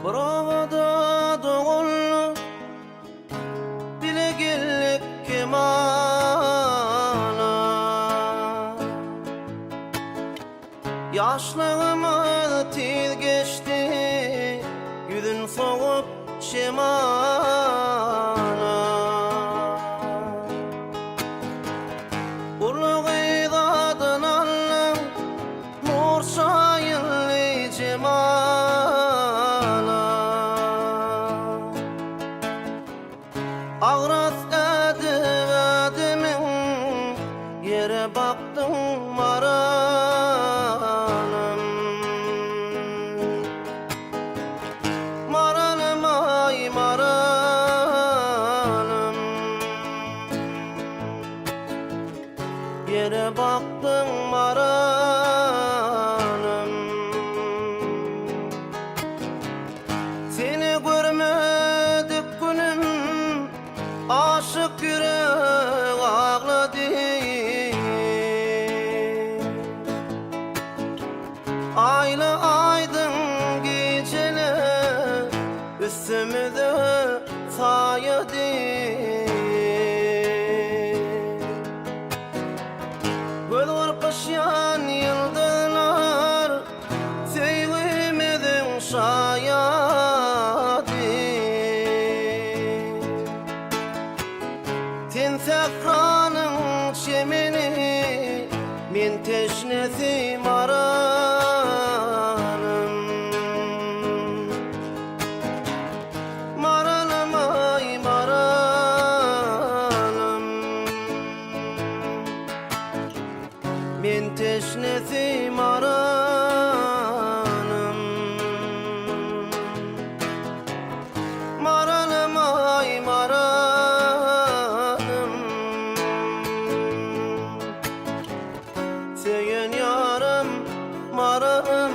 Provada doğullu bilegillik kemala Yaşlığımız tez geçti Yüzün soğuk şemala Urluğu idadın Allah'ım Nur şayinli cemala Ağras edimin Yere baktım maralım Maralım ay maralım Yere baktım maralım Seni görmedik günüm Aşık yürek ağladı Aylı aydın geceler Üstümüze sayadı Göz kırpışan yıldızlar Sevgimizin şayadı Tensakranın çemeni Min teşnesi maralım Maralım ay maralım Min teşnesi maralım Maralım ay maralım Seyen yarım maralım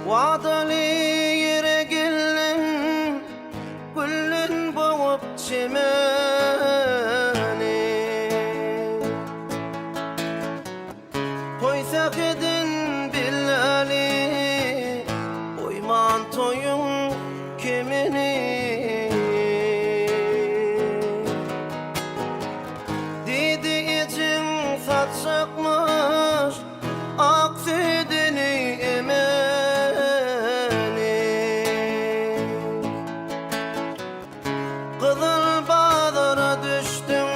Vadalı yere gelin Güllün boğup çemeni Toysak edin billali Oyman toyun kemini Dedi için saçakmış Aksidini emeni Kızıl bağlara düştüm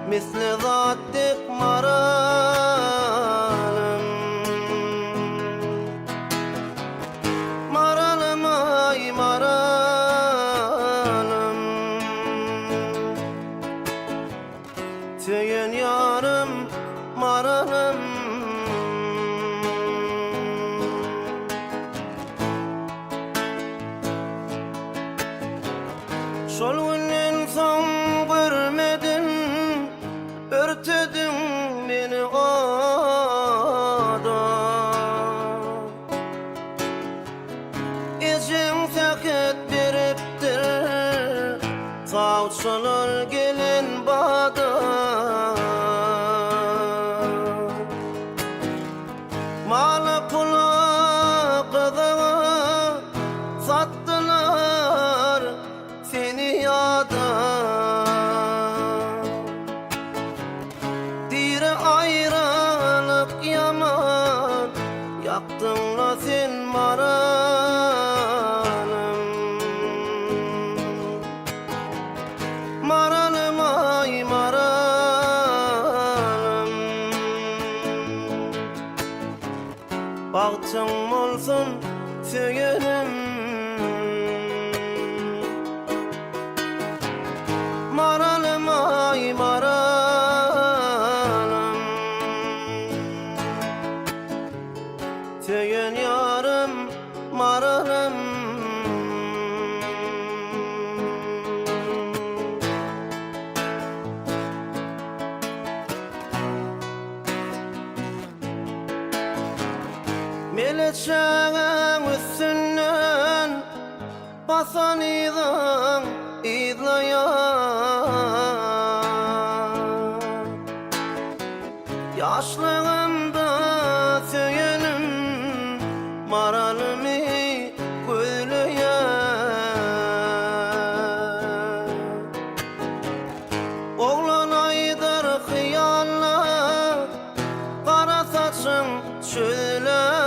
Misli zattık maralım Maralım ay maralım Tüyün yarım maralım Şol günden son görmedim Örtedin beni oda Ecem saket beriptir Savçalar gelin bada Malı pula kızağı sattılar Seni yada Dire ayrılık yaman Yaktın la sen maralım Maralım ay maralım Bahtın olsun söylerim Maralım ay maralım Tüyün yarım maralım Meleçeğin üstünden basan idin idlayan Yaşlığımda söyünüm maralımı gülüye. Oğlan aydır hıyalla, kara saçın çölerdim.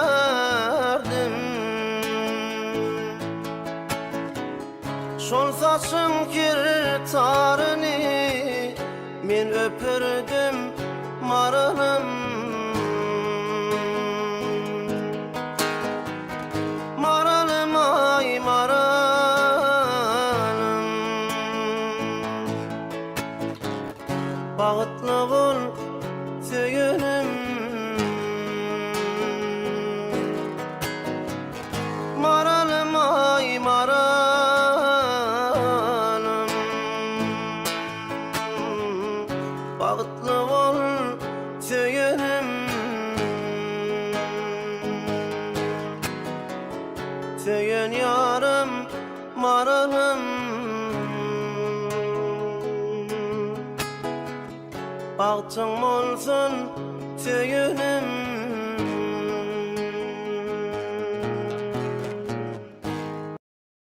Şol saçın kirtarını men öpürdüm maralım. Maralım ay maralım, bağıtlı bol söyünüm. Maralım ay maralım, bağıtlı bol söyünüm. Söyün yarım maralım, bağıtın olsun söyünüm.